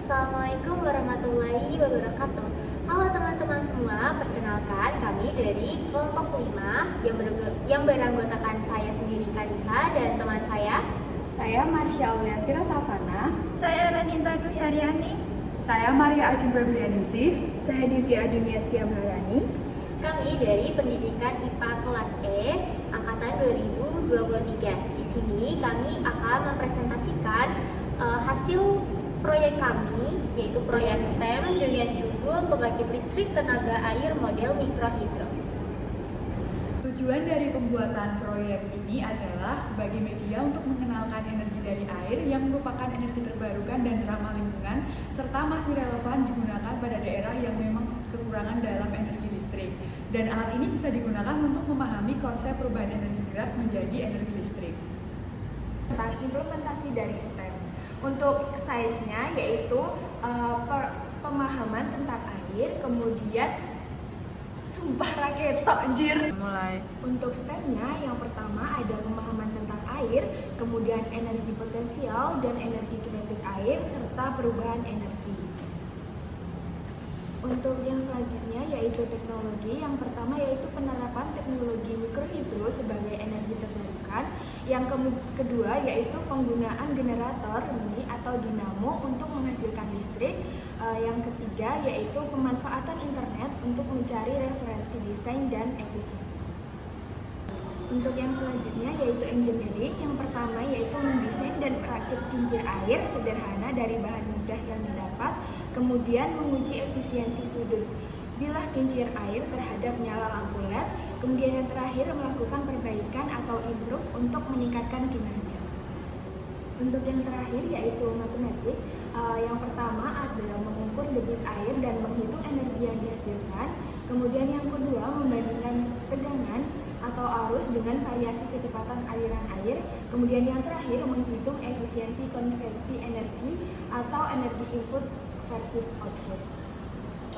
Assalamualaikum warahmatullahi wabarakatuh. Halo teman-teman semua, perkenalkan kami dari kelompok 5 yang beranggotakan saya sendiri Kanisa dan teman saya. Saya Marsha Aulia Fira Savana. Saya Ranita Dwi Aryani. Saya Maria Ajeng Febrianingsih. Saya Divya Dunia Setia Maharani. Kami dari Pendidikan IPA kelas E angkatan 2023. Di sini kami akan mempresentasikan hasil proyek kami, yaitu proyek STEM dengan judul Pembangkit Listrik Tenaga Air Model Mikrohidro. Tujuan dari pembuatan proyek ini adalah sebagai media untuk mengenalkan energi dari air yang merupakan energi terbarukan dan ramah lingkungan, serta masih relevan digunakan pada daerah yang memang kekurangan dalam energi listrik. Dan alat ini bisa digunakan untuk memahami konsep perubahan energi gerak menjadi energi listrik. Tentang implementasi dari STEM. Untuk size-nya yaitu pemahaman tentang air, kemudian sumpah raketo anjir. Mulai. Untuk STEM-nya yang pertama ada pemahaman tentang air, kemudian energi potensial dan energi kinetik air serta perubahan energi. Untuk yang selanjutnya yaitu teknologi. Yang pertama yaitu penerapan teknologi mikrohidro sebagai energi terbarukan. Yang kedua yaitu penggunaan generator mini atau dinamo untuk menghasilkan listrik. Yang ketiga yaitu pemanfaatan internet untuk mencari referensi desain dan efisiensi. Untuk yang selanjutnya yaitu engineering. Yang pertama yaitu mendesain dan merakit kincir air sederhana dari bahan mudah yang didapat, kemudian menguji efisiensi sudut bilah kincir air terhadap nyala lampu LED, kemudian yang terakhir melakukan perbaikan atau improve untuk meningkatkan kinerja. Untuk yang terakhir yaitu matematik. Yang pertama ada mengukur debit air dan menghitung energi yang dihasilkan. Kemudian yang kedua membandingkan tegangan atau arus dengan variasi kecepatan aliran air. Kemudian yang terakhir menghitung efisiensi konversi energi atau energi input versus output.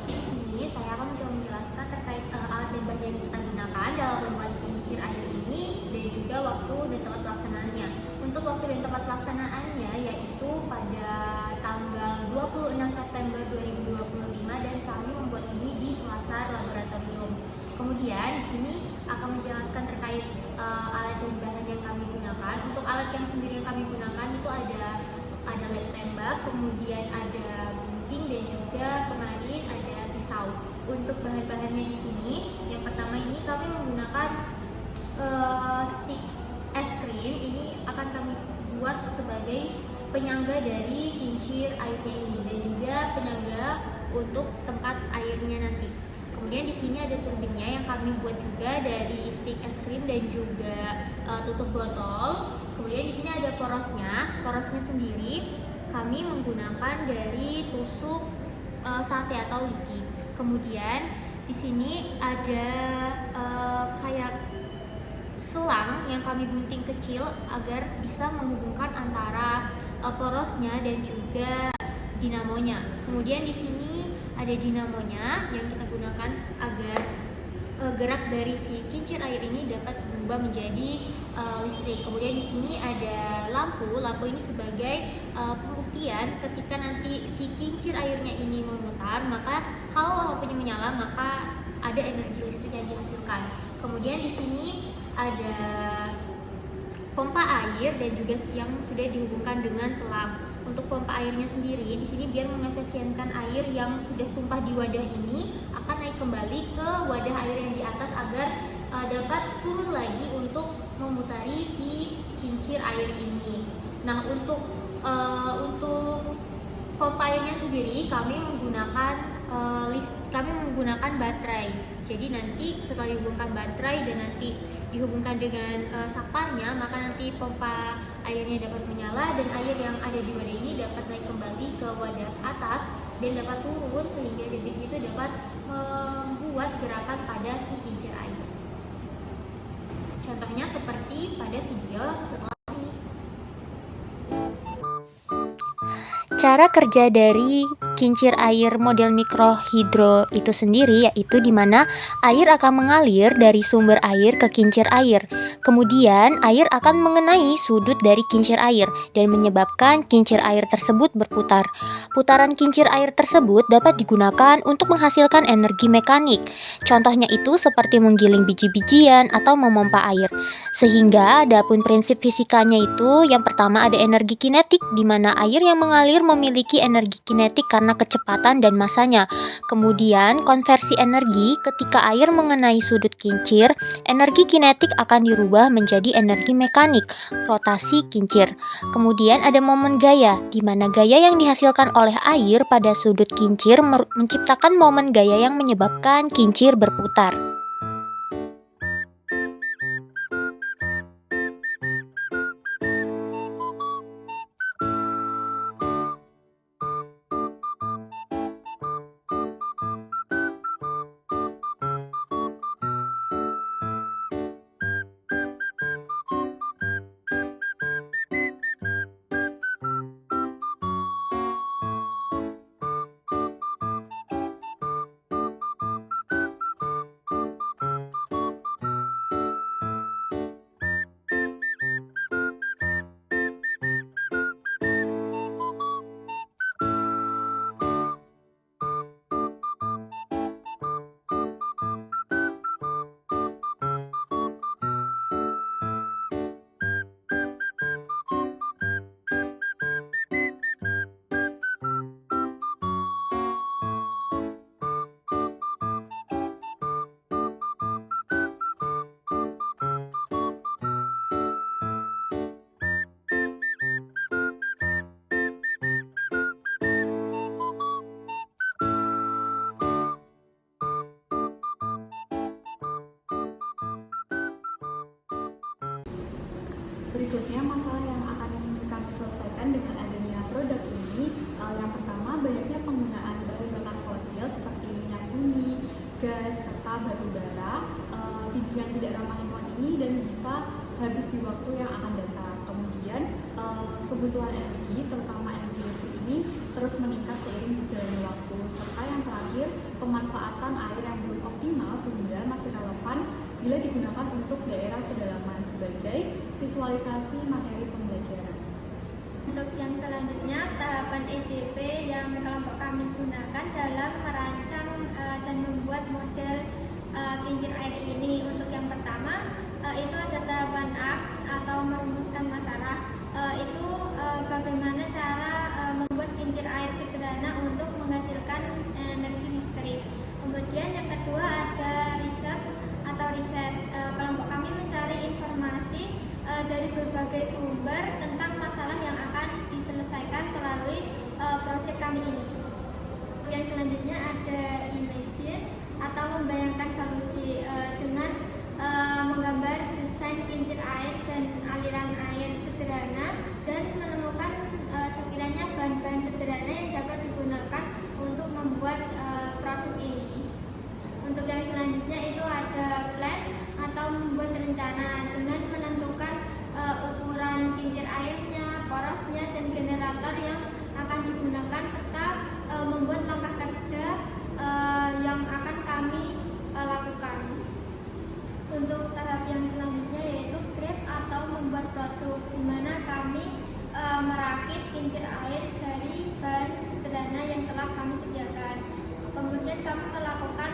Di sini saya akan mencoba menjelaskan terkait alat dan bahan yang kita gunakan dalam membuat kincir air ini dan juga waktu dan tempat pelaksanaannya. Untuk waktu dan tempat pelaksanaannya yaitu pada tanggal 26 September 2025 dan kami membuat ini di Selasar Laboratorium. Kemudian di sini akan menjelaskan terkait alat dan bahan yang kami gunakan. Untuk alat yang sendiri yang kami gunakan itu ada led tembak, kemudian ada gunting dan juga kemarin ada pisau. Untuk bahan-bahannya di sini, yang pertama ini kami menggunakan stick es krim. Ini akan kami buat sebagai penyangga dari kincir airnya ini dan juga penyangga untuk tempat airnya nanti. Kemudian di sini ada turbinnya yang kami buat juga dari stick es krim dan juga tutup botol. Kemudian di sini ada porosnya. Porosnya sendiri kami menggunakan dari tusuk sate atau lidi. Kemudian di sini ada kayak selang yang kami gunting kecil agar bisa menghubungkan antara porosnya dan juga dinamonya. Kemudian di sini ada dinamonya yang kita gunakan agar gerak dari si kincir air ini dapat berubah menjadi listrik. Kemudian di sini ada lampu. Lampu ini sebagai pembuktian ketika nanti si kincir airnya ini memutar, maka kalau lampunya menyala maka ada energi listrik yang dihasilkan. Kemudian di sini ada pompa air dan juga yang sudah dihubungkan dengan selang. Untuk pompa airnya sendiri di sini biar mengefisienkan air yang sudah tumpah di wadah ini akan naik kembali ke wadah air yang di atas agar dapat turun lagi untuk memutari si kincir air ini. Nah, untuk pompa airnya sendiri kami menggunakan baterai. Jadi nanti setelah dihubungkan baterai dan nanti dihubungkan dengan saklarnya, maka nanti pompa airnya dapat menyala dan air yang ada di wadah ini dapat naik kembali ke wadah atas dan dapat turun sehingga debit itu dapat membuat gerakan pada si kincir air. Contohnya seperti pada video setelah ini. Cara kerja dari kincir air model mikrohidro itu sendiri, yaitu di mana air akan mengalir dari sumber air ke kincir air. Kemudian air akan mengenai sudut dari kincir air dan menyebabkan kincir air tersebut berputar. Putaran kincir air tersebut dapat digunakan untuk menghasilkan energi mekanik. Contohnya itu seperti menggiling biji-bijian atau memompa air. Sehingga adapun prinsip fisikanya itu yang pertama ada energi kinetik, di mana air yang mengalir memiliki energi kinetik karena kecepatan dan masanya. Kemudian konversi energi ketika air mengenai sudut kincir, energi kinetik akan dirubah menjadi energi mekanik, rotasi kincir. Kemudian ada momen gaya, di mana gaya yang dihasilkan oleh air pada sudut kincir menciptakan momen gaya yang menyebabkan kincir berputar. Berikutnya masalah yang akan kami selesaikan dengan adanya produk ini, yang pertama banyaknya penggunaan bahan bakar fosil seperti minyak bumi, gas, serta batu bara yang tidak ramah lingkungan ini dan bisa habis di waktu yang akan datang. Kemudian kebutuhan energi, terutama energi listrik ini terus meningkat seiring berjalannya waktu. Serta yang terakhir, pemanfaatan air yang belum optimal sehingga masih relevan bila digunakan untuk daerah pedalaman sebagai visualisasi materi pembelajaran. Untuk yang selanjutnya, tahapan EDP yang kelompok kami gunakan dalam merancang dan membuat model kincir air ini. Untuk yang pertama, itu ada tahapan AKS atau merumuskan masalah. Itu bagaimana cara membuat kincir air sederhana untuk menghasilkan energi listrik. Kemudian yang kedua ada riset. Kelompok kami mencari informasi dari berbagai sumber tentang masalah yang akan diselesaikan melalui proyek kami ini. Yang selanjutnya ada imagine atau membayangkan solusi dengan menggambar desain kincir air dan aliran air sederhana dan menemukan sekiranya bahan-bahan sederhana yang dapat digunakan untuk membuat produk ini. Untuk yang selanjutnya itu ada plan atau membuat rencana dengan menentukan ukuran kincir airnya, porosnya, dan generator yang akan digunakan serta membuat langkah kerja yang akan kami lakukan. Untuk tahap yang selanjutnya yaitu create atau membuat produk, di mana kami merakit kincir air dari bahan sederhana yang telah kami sediakan. Kemudian kami melakukan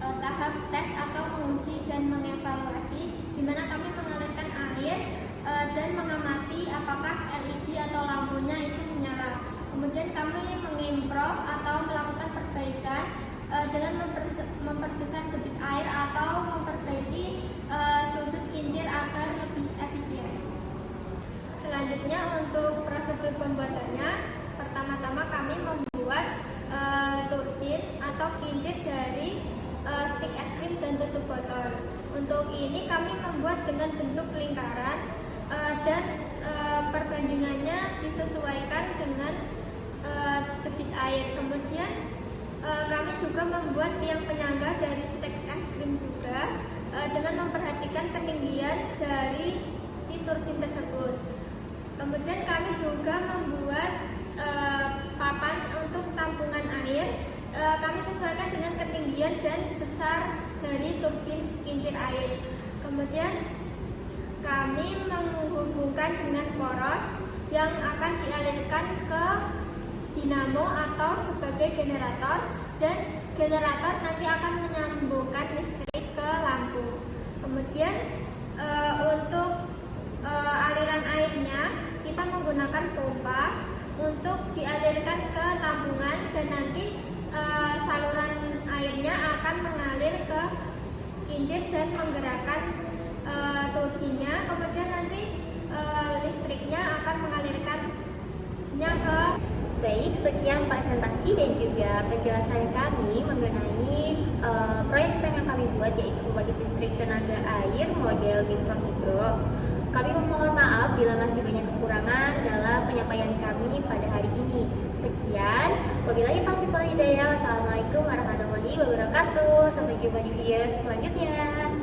tahap tes atau menguji dan mengevaluasi, di mana kami mengalirkan air dan mengamati apakah LED atau lampunya itu menyala. Kemudian kami mengimprove atau melakukan perbaikan dengan memperbesar debit air atau memperbaiki sudut kincir agar lebih efisien. Selanjutnya untuk prosedur pembuatannya, pertama-tama kami membuat turbin atau kincir dari stik es krim dan tutup botol. Untuk ini kami membuat dengan bentuk lingkaran dan perbandingannya disesuaikan dengan debit air. Kemudian kami juga membuat tiang penyangga dari stik es krim juga dengan memperhatikan ketinggian dari si turbin tersebut. Kemudian kami juga membuat papan untuk tampungan menyesuaikan dengan ketinggian dan besar dari turbin kincir air. Kemudian kami menghubungkan dengan poros yang akan dialirkan ke dinamo atau sebagai generator, dan generator nanti akan menyambungkan listrik ke lampu. Kemudian untuk aliran airnya kita menggunakan pompa untuk dialirkan ke tampungan, dan nanti saluran airnya akan mengalir ke kincir dan menggerakkan turbinnya. Kemudian nanti listriknya akan mengalirkannya ke. Baik, sekian presentasi dan juga penjelasan kami mengenai proyek STEM yang kami buat, yaitu pembangkit listrik tenaga air model mikrohidro. Kami memohon maaf bila masih banyak kekurangan dalam penyampaian kami pada hari ini. Sekian, wabillahi taufiq wal hidayah. Wassalamualaikum warahmatullahi wabarakatuh. Sampai jumpa di video selanjutnya.